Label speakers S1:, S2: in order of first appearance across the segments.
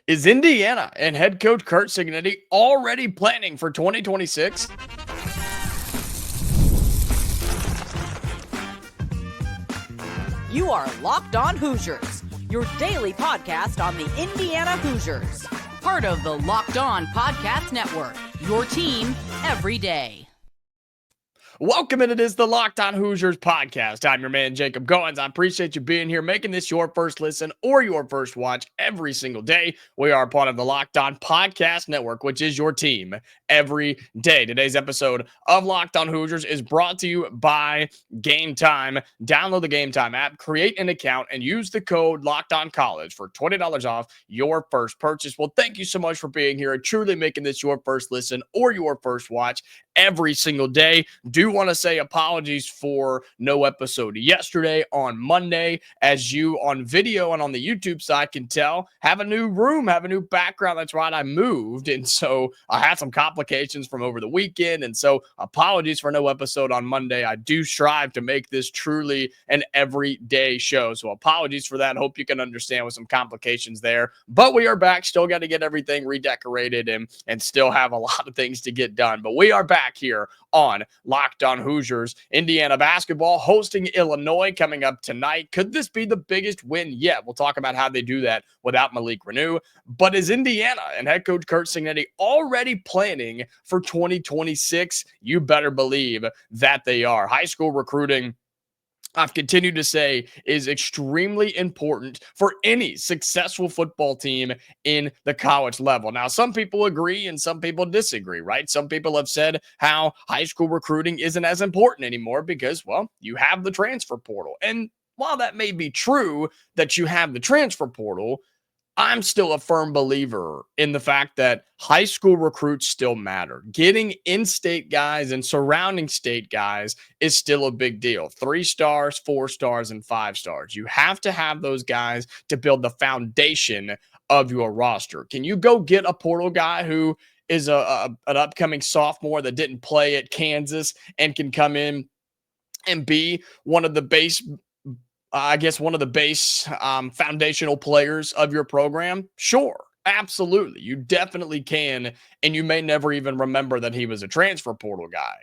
S1: Is Indiana and head coach Kurt Cignetti already planning for 2026?
S2: You are Locked On Hoosiers, your daily podcast on the Indiana Hoosiers. Part of the Locked On Podcast Network, your team every day.
S1: Welcome, and it is the Locked On Hoosiers podcast. I'm your man, Jacob Goins. I appreciate you being here, making this your first listen or your first watch every single day. We are part of the Locked On Podcast Network, which is your team every day. Today's episode of Locked On Hoosiers is brought to you by Game Time. Download the Game Time app, create an account, and use the code LOCKEDONCollege for $20 off your first purchase. Well, thank you so much for being here and truly making this your first listen or your first watch every single day. Do want to say apologies for no episode yesterday on Monday. As you on video and on the YouTube side can tell, have a new room, have a new background. That's right, I moved, and so I had some complications from over the weekend, and so apologies for no episode on Monday. I do strive to make this truly an everyday show, so apologies for that. Hope you can understand with some complications there, but we are back. Still got to get everything redecorated and still have a lot of things to get done, but we are back here on Locked On Hoosiers. Indiana basketball hosting Illinois coming up tonight. Could this be the biggest win yet? We'll talk about how they do that without Malik Renew. But is Indiana and head coach Kurt Cignetti already planning for 2026? You better believe that they are. High school recruiting, I've continued to say, is extremely important for any successful football team in the college level. Now, some people agree and some people disagree, right? Some people have said how high school recruiting isn't as important anymore because, well, you have the transfer portal. And while that may be true that you have the transfer portal, I'm still a firm believer in the fact that high school recruits still matter. Getting in-state guys and surrounding state guys is still a big deal. 3 stars, 4 stars, and 5 stars. You have to have those guys to build the foundation of your roster. Can you go get a portal guy who is an upcoming sophomore that didn't play at Kansas and can come in and be one of the base foundational players of your program? Sure, absolutely. You definitely can, and you may never even remember that he was a transfer portal guy.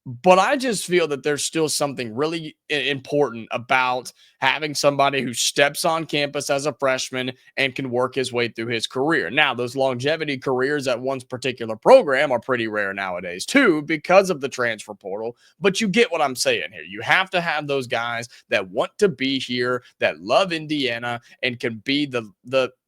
S1: But I just feel that there's still something really important about having somebody who steps on campus as a freshman and can work his way through his career. Now, those longevity careers at one particular program are pretty rare nowadays too because of the transfer portal, but you get what I'm saying here. You have to have those guys that want to be here, that love Indiana, and can be the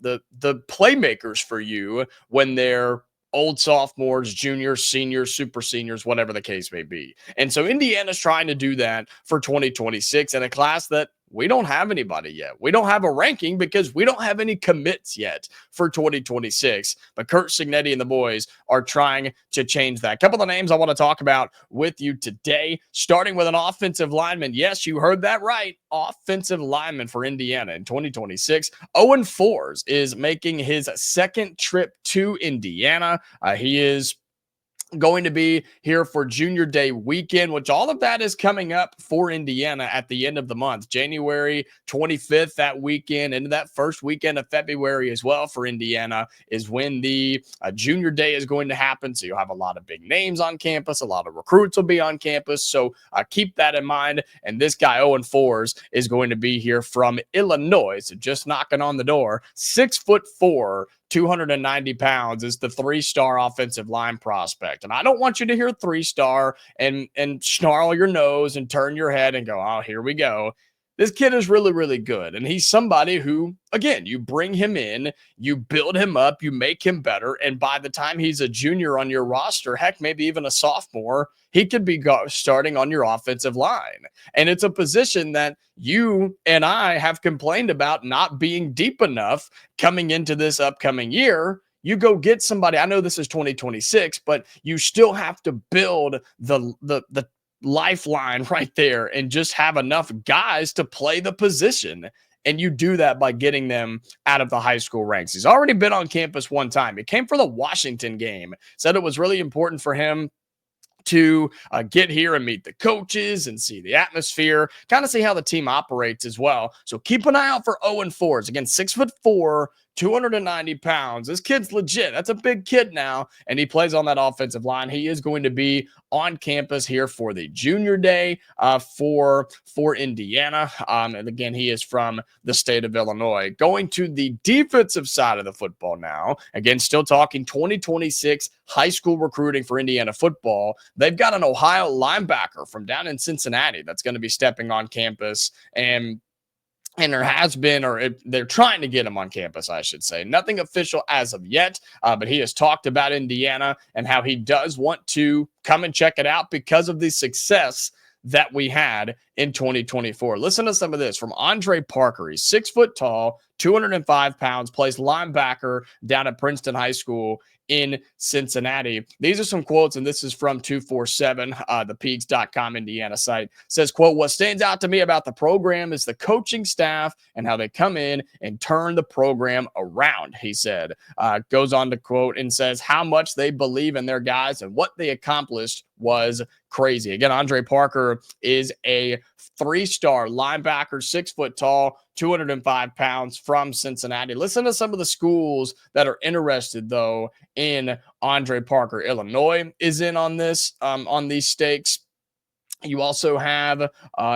S1: playmakers for you when they're old sophomores, juniors, seniors, super seniors, whatever the case may be. And so Indiana's trying to do that for 2026 in a class that we don't have anybody yet. We don't have a ranking because we don't have any commits yet for 2026. But Kurt Cignetti and the boys are trying to change that. A couple of names I want to talk about with you today, starting with an offensive lineman. Yes, you heard that right. Offensive lineman for Indiana in 2026. Owen Fours is making his second trip to Indiana. He is going to be here for Junior Day weekend, which all of that is coming up for Indiana at the end of the month. January 25th, that weekend, into that first weekend of February as well for Indiana is when the Junior Day is going to happen. So you'll have a lot of big names on campus. A lot of recruits will be on campus. So keep that in mind. And this guy, Owen Fours, is going to be here from Illinois. So just knocking on the door. 6'4", 290 pounds, is the 3-star offensive line prospect. And I don't want you to hear 3-star and snarl your nose and turn your head and go, oh, here we go. This kid is really, really good. And he's somebody who, again, you bring him in, you build him up, you make him better. And by the time he's a junior on your roster, heck, maybe even a sophomore, he could be starting on your offensive line. And it's a position that you and I have complained about not being deep enough coming into this upcoming year. You go get somebody. I know this is 2026, but you still have to build the lifeline right there and just have enough guys to play the position. And you do that by getting them out of the high school ranks. He's already been on campus one time. He came for the Washington game, said it was really important for him to get here and meet the coaches and see the atmosphere, kind of see how the team operates as well. So keep an eye out for Owen Fours. Again, 6'4", 290 pounds. This kid's legit. That's a big kid now, and he plays on that offensive line. He is going to be on campus here for the junior day for Indiana. And again, he is from the state of Illinois. Going to the defensive side of the football now. Again, still talking 2026 high school recruiting for Indiana football. They've got an Ohio linebacker from down in Cincinnati that's going to be stepping on campus, and there has been, they're trying to get him on campus, I should say. Nothing official as of yet, but he has talked about Indiana and how he does want to come and check it out because of the success that we had in 2024. Listen to some of this from Andre Parker. He's 6 foot tall, 205 pounds, plays linebacker down at Princeton High School in Cincinnati. These are some quotes, and this is from 247, the Peaks.com Indiana site. Says, quote, "What stands out to me about the program is the coaching staff and how they come in and turn the program around," he said. Goes on to quote and says how much they believe in their guys and what they accomplished was crazy. Again, Andre Parker is a 3-star linebacker, 6 foot tall, 205 pounds from Cincinnati. Listen to some of the schools that are interested, though, in Andre Parker. Illinois is in on this, on these stakes. You also have,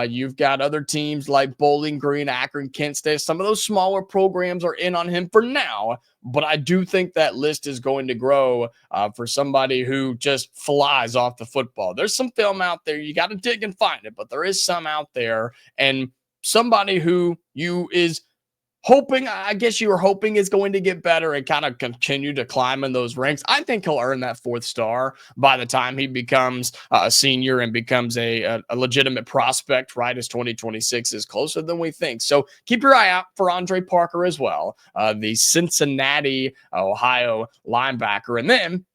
S1: you've got other teams like Bowling Green, Akron, Kent State. Some of those smaller programs are in on him for now, but I do think that list is going to grow for somebody who just flies off the football. There's some film out there. You got to dig and find it, but there is some out there, and somebody who is hoping, I guess you were hoping, is going to get better and kind of continue to climb in those ranks. I think he'll earn that 4th star by the time he becomes a senior and becomes a legitimate prospect, right, as 2026 is closer than we think. So keep your eye out for Andre Parker as well, the Cincinnati, Ohio linebacker. And then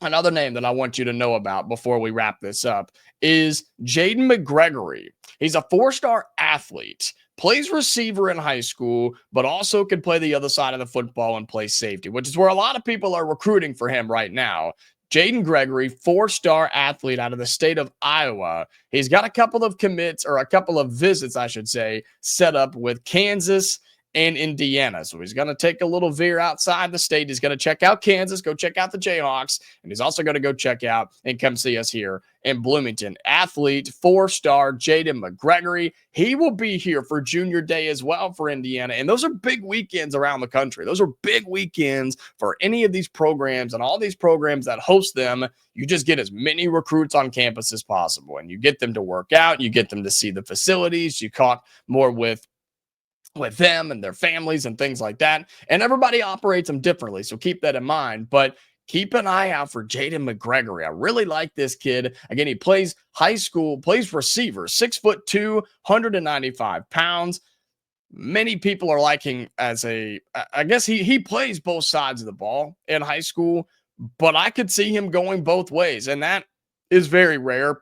S1: another name that I want you to know about before we wrap this up is Jaden McGregory. He's a 4-star athlete, plays receiver in high school, but also can play the other side of the football and play safety, which is where a lot of people are recruiting for him right now. Jaden Gregory, 4-star athlete out of the state of Iowa. He's got a couple of commits, or a couple of visits, I should say, set up with Kansas and Indiana. So he's going to take a little veer outside the state. He's going to check out Kansas, go check out the Jayhawks, and he's also going to go check out and come see us here in Bloomington. Athlete, 4-star Jaden McGregory. He will be here for junior day as well for Indiana. And those are big weekends around the country. Those are big weekends for any of these programs, and all these programs that host them. You just get as many recruits on campus as possible, and you get them to work out. You get them to see the facilities. You talk more with them and their families and things like that. And everybody operates them differently, so keep that in mind. But keep an eye out for Jaden McGregory. I really like this kid. Again, he plays high school, plays receiver, 6'2", 195 pounds. Many people are liking as I guess he plays both sides of the ball in high school, but I could see him going both ways. And that is very rare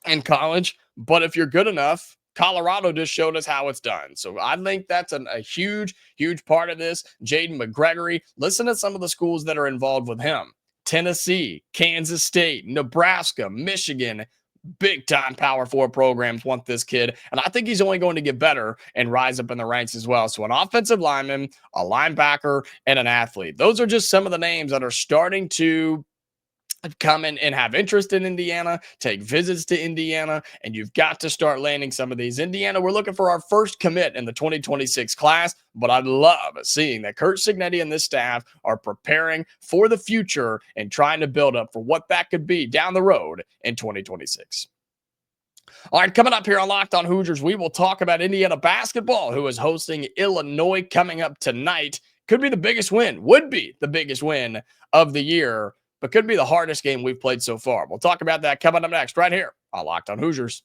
S1: in college. But if you're good enough, Colorado just showed us how it's done. So I think that's a huge, huge part of this. Jaden McGregory, listen to some of the schools that are involved with him. Tennessee, Kansas State, Nebraska, Michigan, big-time Power 4 programs want this kid. And I think he's only going to get better and rise up in the ranks as well. So an offensive lineman, a linebacker, and an athlete. Those are just some of the names that are starting to come in and have interest in Indiana, take visits to Indiana, and you've got to start landing some of these. Indiana, we're looking for our first commit in the 2026 class, but I love seeing that Kurt Cignetti and this staff are preparing for the future and trying to build up for what that could be down the road in 2026. All right, coming up here on Locked On Hoosiers, we will talk about Indiana basketball, who is hosting Illinois coming up tonight. Could be the biggest win, would be the biggest win of the year, but could be the hardest game we've played so far. We'll talk about that coming up next right here on Locked On Hoosiers.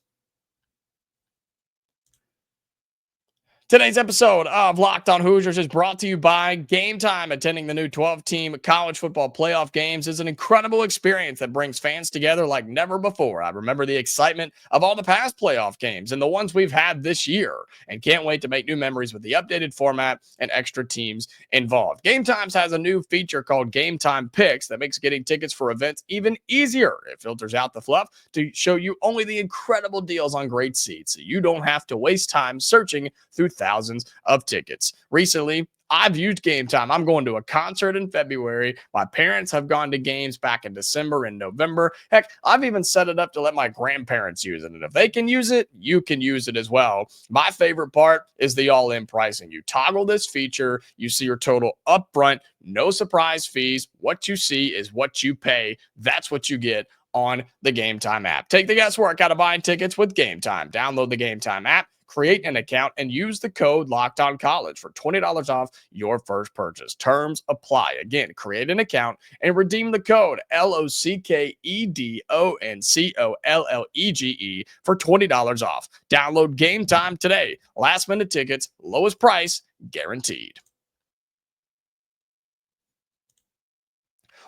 S1: Today's episode of Locked On Hoosiers is brought to you by Game Time. Attending the new 12-team college football playoff games is an incredible experience that brings fans together like never before. I remember the excitement of all the past playoff games and the ones we've had this year, and can't wait to make new memories with the updated format and extra teams involved. Game Times has a new feature called Game Time Picks that makes getting tickets for events even easier. It filters out the fluff to show you only the incredible deals on great seats, so you don't have to waste time searching through thousands of tickets. Recently, I've used Game Time. I'm going to a concert in February. My parents have gone to games back in December and November. Heck, I've even set it up to let my grandparents use it. And if they can use it, you can use it as well. My favorite part is the all-in pricing. You toggle this feature, you see your total upfront, no surprise fees. What you see is what you pay. That's what you get on the Game Time app. Take the guesswork out of buying tickets with Game Time. Download the Game Time app, create an account, and use the code LOCKEDONCollege for $20 off your first purchase. Terms apply. Again, create an account and redeem the code LOCKEDONCOLLEGE for $20 off. Download Game Time today. Last minute tickets, lowest price guaranteed.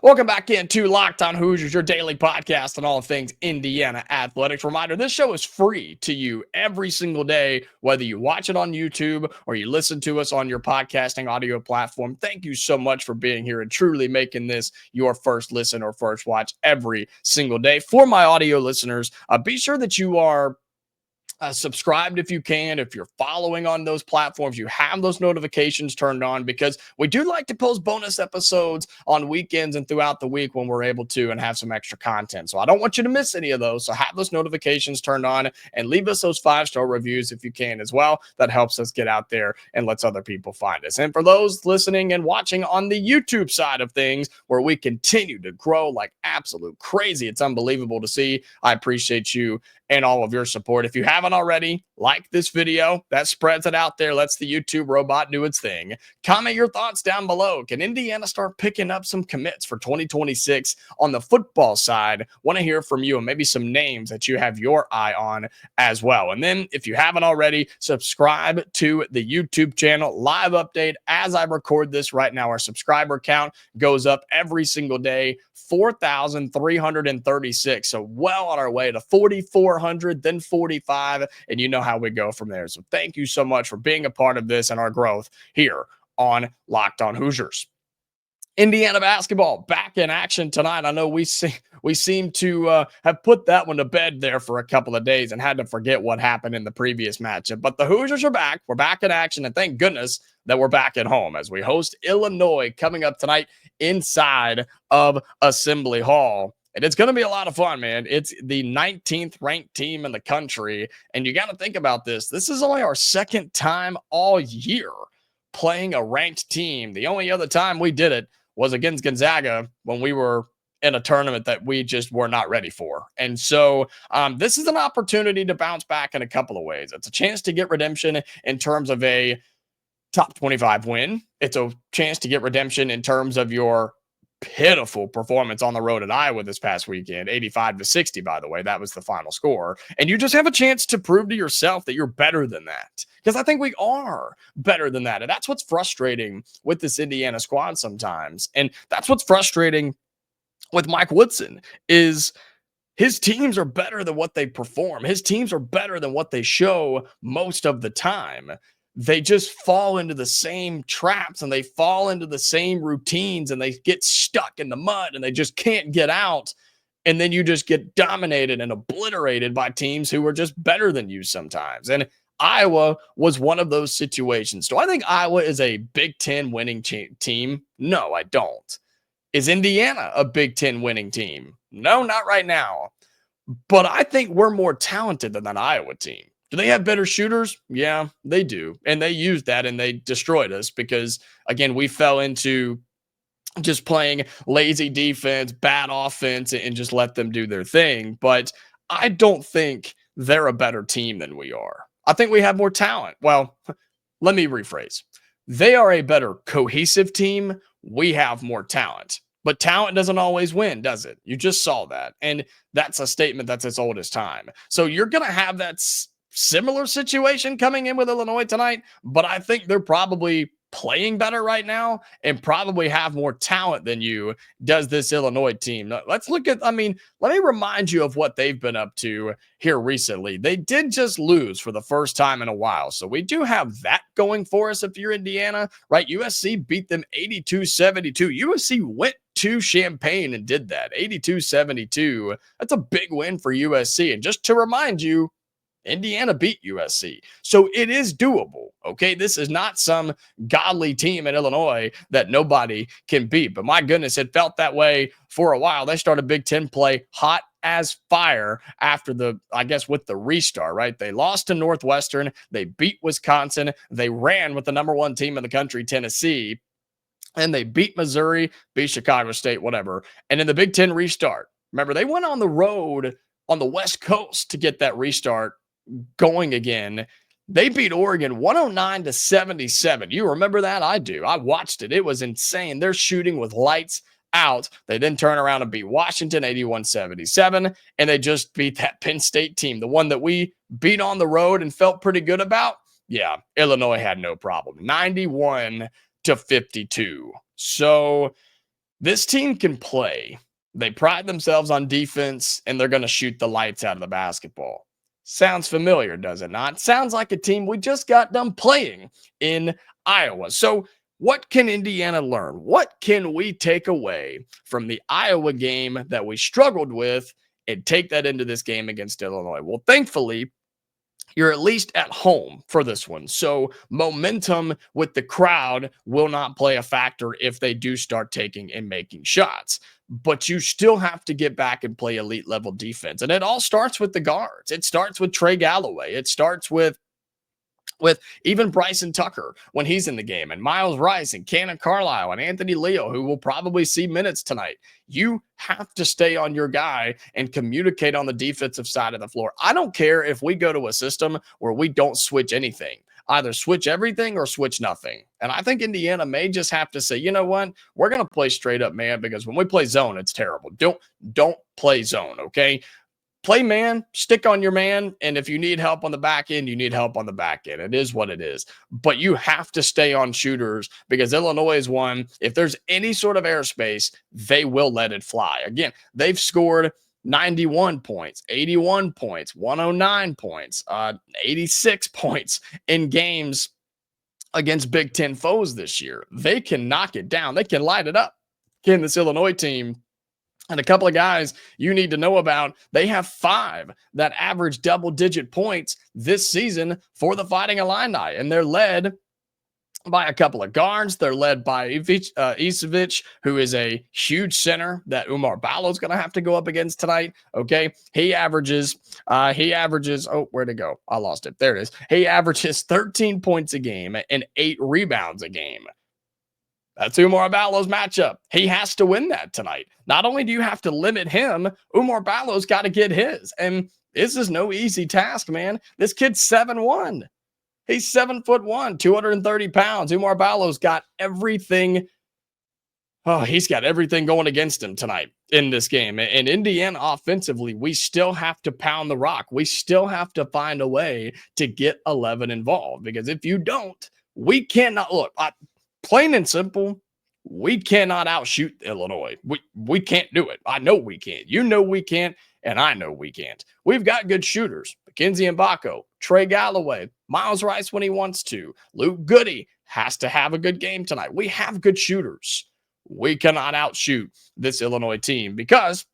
S1: Welcome back into Locked On Hoosiers, your daily podcast on all things Indiana athletics. Reminder, this show is free to you every single day, whether you watch it on YouTube or you listen to us on your podcasting audio platform. Thank you so much for being here and truly making this your first listen or first watch every single day. For my audio listeners, be sure that you are subscribed if you can. If you're following on those platforms, you have those notifications turned on, because we do like to post bonus episodes on weekends and throughout the week when we're able to and have some extra content. So I don't want you to miss any of those. So have those notifications turned on and leave us those 5-star reviews if you can as well. That helps us get out there and lets other people find us. And for those listening and watching on the YouTube side of things, where we continue to grow like absolute crazy, it's unbelievable to see. I appreciate you and all of your support. If you haven't already, like this video. That spreads it out there, lets the YouTube robot do its thing. Comment your thoughts down below. Can Indiana start picking up some commits for 2026 on the football side? Want to hear from you and maybe some names that you have your eye on as well. And then if you haven't already, subscribe to the YouTube channel. Live update as I record this right now. Our subscriber count goes up every single day. 4,336. So well on our way to 4,400, then 45. And you know how we go from there. So thank you so much for being a part of this and our growth here on Locked On Hoosiers. Indiana basketball back in action tonight. I know we seem to have put that one to bed there for a couple of days and had to forget what happened in the previous matchup. But the Hoosiers are back. We're back in action, and thank goodness that we're back at home as we host Illinois coming up tonight inside of Assembly Hall. And it's going to be a lot of fun, man. It's the 19th ranked team in the country. And you got to think about this. This is only our second time all year playing a ranked team. The only other time we did it was against Gonzaga when we were in a tournament that we just were not ready for. And so this is an opportunity to bounce back in a couple of ways. It's a chance to get redemption in terms of a top 25 win. It's a chance to get redemption in terms of your pitiful performance on the road at Iowa this past weekend, 85-60, by the way. That was the final score. And you just have a chance to prove to yourself that you're better than that. Because I think we are better than that. And that's what's frustrating with this Indiana squad sometimes. And that's what's frustrating with Mike Woodson is his teams are better than what they perform. His teams are better than what they show most of the time. They just fall into the same traps and they fall into the same routines and they get stuck in the mud and they just can't get out. And then you just get dominated and obliterated by teams who are just better than you sometimes. And Iowa was one of those situations. Do I think Iowa is a Big Ten winning team? No, I don't. Is Indiana a Big Ten winning team? No, not right now. But I think we're more talented than that Iowa team. Do they have better shooters? Yeah, they do. And they used that and they destroyed us because, again, we fell into just playing lazy defense, bad offense, and just let them do their thing. But I don't think they're a better team than we are. I think we have more talent. Well, let me rephrase. They are a better cohesive team. We have more talent. But talent doesn't always win, does it? You just saw that. And that's a statement that's as old as time. So you're going to have that similar situation coming in with Illinois tonight, but I think they're probably playing better right now and probably have more talent than you does this Illinois team. Let's look at, let me remind you of what they've been up to here recently. They did just lose for the first time in a while. So we do have that going for us if you're Indiana, right? USC beat them 82-72. USC went to Champaign and did that 82-72. That's a big win for USC. And just to remind you, Indiana beat USC. So it is doable. Okay. This is not some godly team in Illinois that nobody can beat. But my goodness, it felt that way for a while. They started Big Ten play hot as fire after with the restart, right? They lost to Northwestern. They beat Wisconsin. They ran with the number one team in the country, Tennessee. And they beat Missouri, beat Chicago State, whatever. And in the Big Ten restart, remember, they went on the road on the West Coast to get that restart going again. They beat Oregon 109-77. You remember that? I do. I watched it. It was insane. They're shooting with lights out. They then turn around and beat Washington 81-77, and they just beat that Penn State team, the one that we beat on the road and felt pretty good about. Yeah, Illinois had no problem. 91-52. So this team can play. They pride themselves on defense, and they're going to shoot the lights out of the basketball. Sounds familiar, does it not? Sounds like a team we just got done playing in Iowa. So what can Indiana learn? What can we take away from the Iowa game that we struggled with and take that into this game against Illinois? Well, thankfully, you're at least at home for this one. So momentum with the crowd will not play a factor if they do start taking and making shots. But you still have to get back and play elite level defense. And it all starts with the guards. It starts with Trey Galloway. It starts with even Bryson Tucker when he's in the game, and Miles Rice and Cannon Carlisle and Anthony Leo, who will probably see minutes tonight. You have to stay on your guy and communicate on the defensive side of the floor. I don't care if we go to a system where we don't switch anything. Either switch everything or switch nothing. And I think Indiana may just have to say, you know what? We're going to play straight up man, because when we play zone, it's terrible. Don't play zone, okay? Play man, stick on your man, and if you need help on the back end, you need help on the back end. It is what it is. But you have to stay on shooters, because Illinois is one. If there's any sort of airspace, they will let it fly. Again, they've scored 91 points, 81 points, 109 points, 86 points in games against Big Ten foes this year. They can knock it down. They can light it up. Again, this Illinois team, and a couple of guys you need to know about, they have 5 that average double-digit points this season for the Fighting Illini, and they're led by a couple of guards. They're led by Isevic, who is a huge center that Umar Ballo is going to have to go up against tonight. Okay, he averages. Oh, where'd it go? I lost it. There it is. He averages 13 points a game and 8 rebounds a game. That's Umar Ballo's matchup. He has to win that tonight. Not only do you have to limit him, Umar Ballo's got to get his. And this is no easy task, man. This kid's 7'1". He's 7'1", 230 pounds. Umar Ballo's got everything. Oh, he's got everything going against him tonight in this game. And Indiana offensively, we still have to pound the rock. We still have to find a way to get 11 involved. Because if you don't, we cannot look. Plain and simple, we cannot outshoot Illinois. We can't do it. I know we can't. You know we can't, and I know we can't. We've got good shooters. McKenzie Mgbako, Trey Galloway, Miles Rice when he wants to. Luke Goody has to have a good game tonight. We have good shooters. We cannot outshoot this Illinois team, because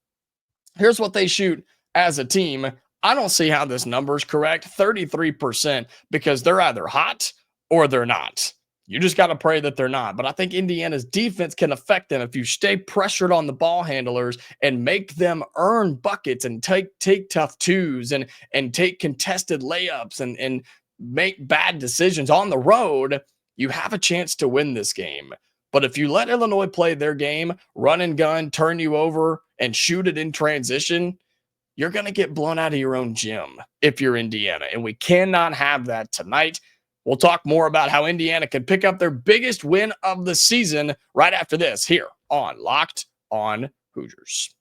S1: here's what they shoot as a team. I don't see how this number is correct. 33%, because they're either hot or they're not. You just got to pray that they're not. But I think Indiana's defense can affect them if you stay pressured on the ball handlers and make them earn buckets and take tough twos and take contested layups and make bad decisions on the road. You have a chance to win this game. But if you let Illinois play their game, run and gun, turn you over, and shoot it in transition, you're going to get blown out of your own gym if you're Indiana. And we cannot have that tonight. We'll talk more about how Indiana can pick up their biggest win of the season right after this here on Locked on Hoosiers.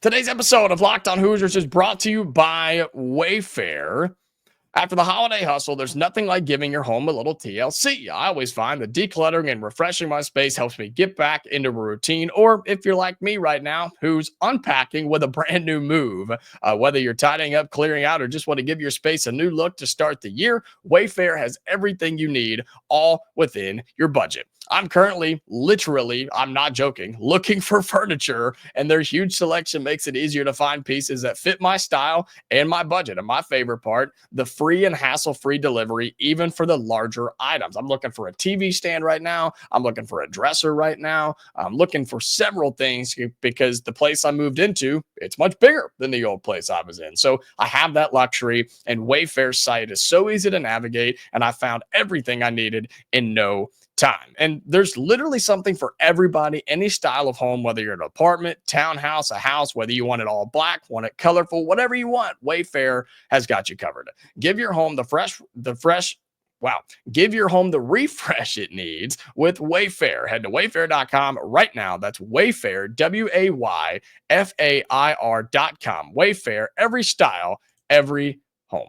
S1: Today's episode of Locked on Hoosiers is brought to you by Wayfair. After the holiday hustle, there's nothing like giving your home a little TLC. I always find that decluttering and refreshing my space helps me get back into a routine. Or if you're like me right now, who's unpacking with a brand new move, whether you're tidying up, clearing out, or just want to give your space a new look to start the year, Wayfair has everything you need, all within your budget. I'm currently, literally, I'm not joking, looking for furniture, and their huge selection makes it easier to find pieces that fit my style and my budget. And my favorite part, the free and hassle-free delivery, even for the larger items. I'm looking for a TV stand right now. I'm looking for a dresser right now. I'm looking for several things because the place I moved into, it's much bigger than the old place I was in. So I have that luxury, and Wayfair's site is so easy to navigate, and I found everything I needed in no time. And there's literally something for everybody, any style of home, whether you're an apartment, townhouse, a house, whether you want it all black, want it colorful, whatever you want, Wayfair has got you covered. Give your home give your home the refresh it needs with Wayfair. Head to wayfair.com right now. That's Wayfair, Wayfair.com. Wayfair, every style, every home.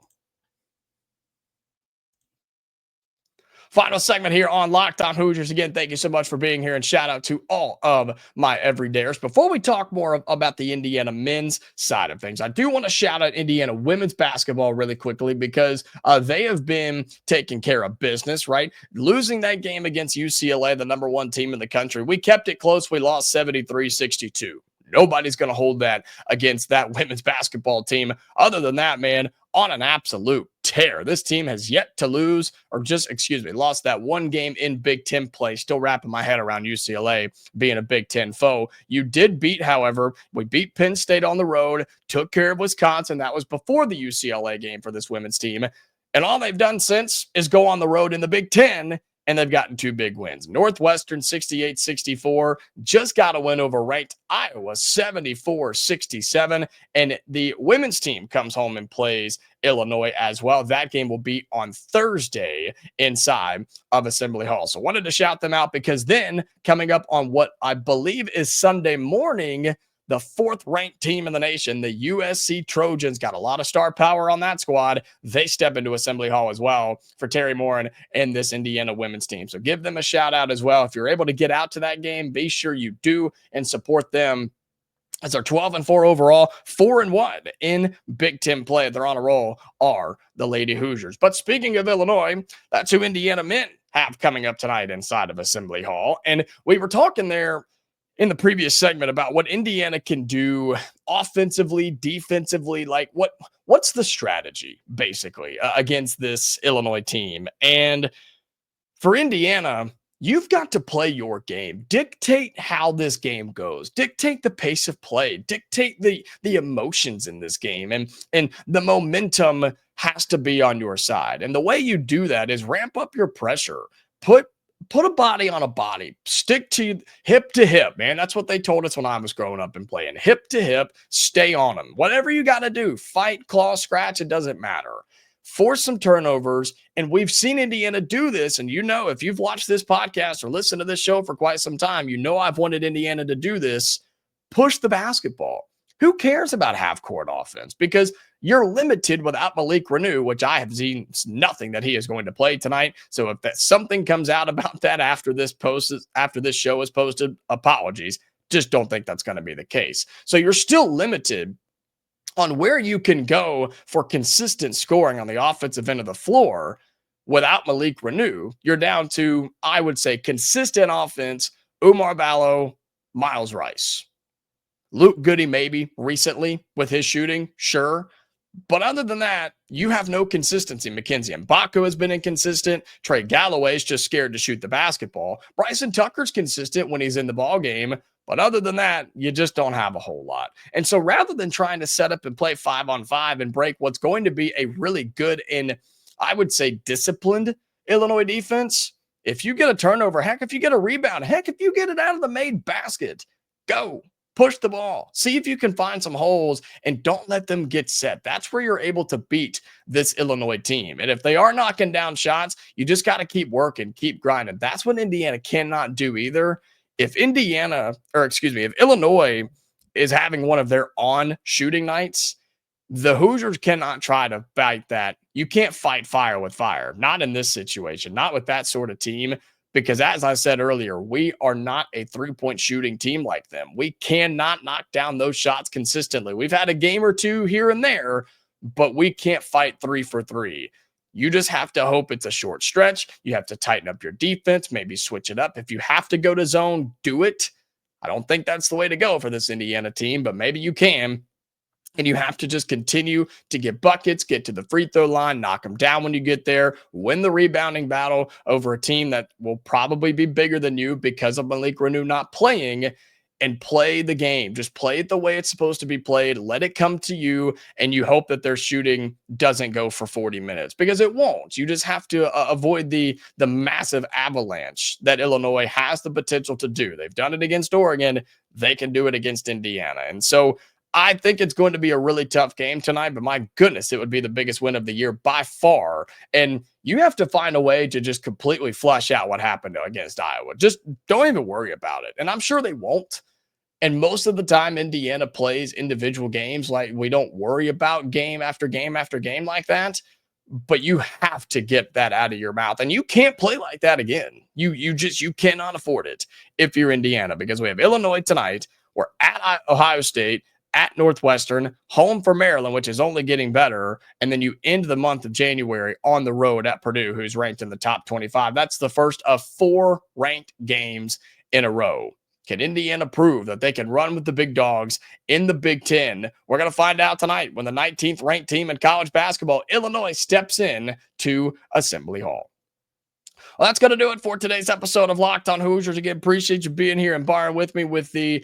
S1: Final segment here on Locked On Hoosiers. Again, thank you so much for being here, and shout out to all of my everydayers. Before we talk more about the Indiana men's side of things, I do want to shout out Indiana women's basketball really quickly because they have been taking care of business, right? Losing that game against UCLA, the number one team in the country. We kept it close. We lost 73-62. Nobody's going to hold that against that women's basketball team. Other than that, man, on an absolute tear. This team has yet to lose, lost that one game in Big Ten play. Still wrapping my head around UCLA being a Big Ten foe. You did beat, however, we beat Penn State on the road, took care of Wisconsin. That was before the UCLA game for this women's team. And all they've done since is go on the road in the Big Ten, and they've gotten two big wins. Northwestern 68-64, just got a win over ranked Iowa 74-67, and the women's team comes home and plays Illinois as well. That game will be on Thursday inside of Assembly Hall. So wanted to shout them out because then coming up on what I believe is Sunday morning, the fourth-ranked team in the nation, the USC Trojans, got a lot of star power on that squad. They step into Assembly Hall as well for Terry Morin and this Indiana women's team. So give them a shout-out as well. If you're able to get out to that game, be sure you do and support them as they're 12-4 overall, 4-1 in Big Ten play. They're on a roll, are the Lady Hoosiers. But speaking of Illinois, that's who Indiana men have coming up tonight inside of Assembly Hall. And we were talking there in the previous segment about what Indiana can do offensively, defensively, like what's the strategy basically against this Illinois team. And for Indiana, you've got to play your game, dictate how this game goes, dictate the pace of play, dictate the emotions in this game, and the momentum has to be on your side. And the way you do that is ramp up your pressure, put a body on a body, stick to hip, man. That's what they told us when I was growing up and playing. Hip to hip, stay on them. Whatever you got to do, fight, claw, scratch, it doesn't matter. Force some turnovers, and we've seen Indiana do this, and if you've watched this podcast or listened to this show for quite some time, I've wanted Indiana to do this. Push the basketball. Who cares about half-court offense? Because you're limited without Malik Renew, which I have seen nothing that he is going to play tonight. So if something comes out about that after this show is posted, apologies. Just don't think that's going to be the case. So you're still limited on where you can go for consistent scoring on the offensive end of the floor without Malik Renew. You're down to, I would say, consistent offense, Umar Ballo, Miles Rice. Luke Goody maybe recently with his shooting, sure. But other than that, you have no consistency. McKenzie Mgbako has been inconsistent. Trey Galloway is just scared to shoot the basketball. Bryson Tucker's consistent when he's in the ball game. But other than that, you just don't have a whole lot. And so rather than trying to set up and play 5-on-5 and break what's going to be a really good and I would say disciplined Illinois defense, if you get a turnover, heck, if you get a rebound, heck, if you get it out of the made basket, go. Push the ball. See if you can find some holes and don't let them get set. That's where you're able to beat this Illinois team. And if they are knocking down shots, you just got to keep working, keep grinding. That's what Indiana cannot do either. If Illinois is having one of their on shooting nights, The Hoosiers cannot try to fight that. You can't fight fire with fire, not in this situation, not with that sort of team. Because as I said earlier, we are not a 3-point shooting team like them. We cannot knock down those shots consistently. We've had a game or two here and there, but we can't fight 3 for 3. You just have to hope it's a short stretch. You have to tighten up your defense, maybe switch it up. If you have to go to zone, do it. I don't think that's the way to go for this Indiana team, but maybe you can. And you have to just continue to get buckets, get to the free throw line, knock them down when you get there, win the rebounding battle over a team that will probably be bigger than you because of Malik Renew not playing, and play the game. Just play it the way it's supposed to be played. Let it come to you, and you hope that their shooting doesn't go for 40 minutes because it won't. You just have to avoid the massive avalanche that Illinois has the potential to do. They've done it against Oregon. They can do it against Indiana. And so I think it's going to be a really tough game tonight, but my goodness, it would be the biggest win of the year by far. And you have to find a way to just completely flush out what happened against Iowa. Just don't even worry about it. And I'm sure they won't. And most of the time, Indiana plays individual games like we don't worry about game after game after game like that. But you have to get that out of your mouth. And you can't play like that again. You cannot afford it if you're Indiana, because we have Illinois tonight. We're at Ohio State, at Northwestern, home for Maryland, which is only getting better. And then you end the month of January on the road at Purdue, who's ranked in the top 25. That's the first of 4 ranked games in a row. Can Indiana prove that they can run with the big dogs in the Big Ten? We're going to find out tonight when the 19th ranked team in college basketball, Illinois, steps in to Assembly Hall. Well, that's going to do it for today's episode of Locked On Hoosiers. Again, appreciate you being here and barring with me with the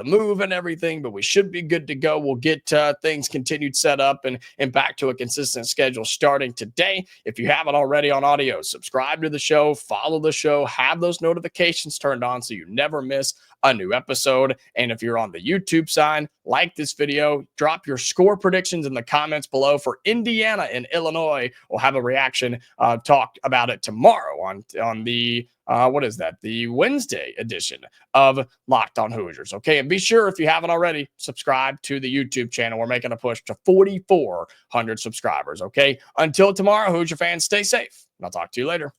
S1: move and everything, but we should be good to go. We'll get things continued set up and back to a consistent schedule starting today. If you haven't already on audio, subscribe to the show, follow the show, have those notifications turned on so you never miss a new episode. And if you're on the YouTube side, like this video, drop your score predictions in the comments below for Indiana and Illinois. We'll have a reaction talk about it tomorrow on the the Wednesday edition of Locked On Hoosiers. Okay, and be sure, if you haven't already, subscribe to the YouTube channel. We're making a push to 4,400 subscribers. Okay, until tomorrow, Hoosier fans, stay safe, and I'll talk to you later.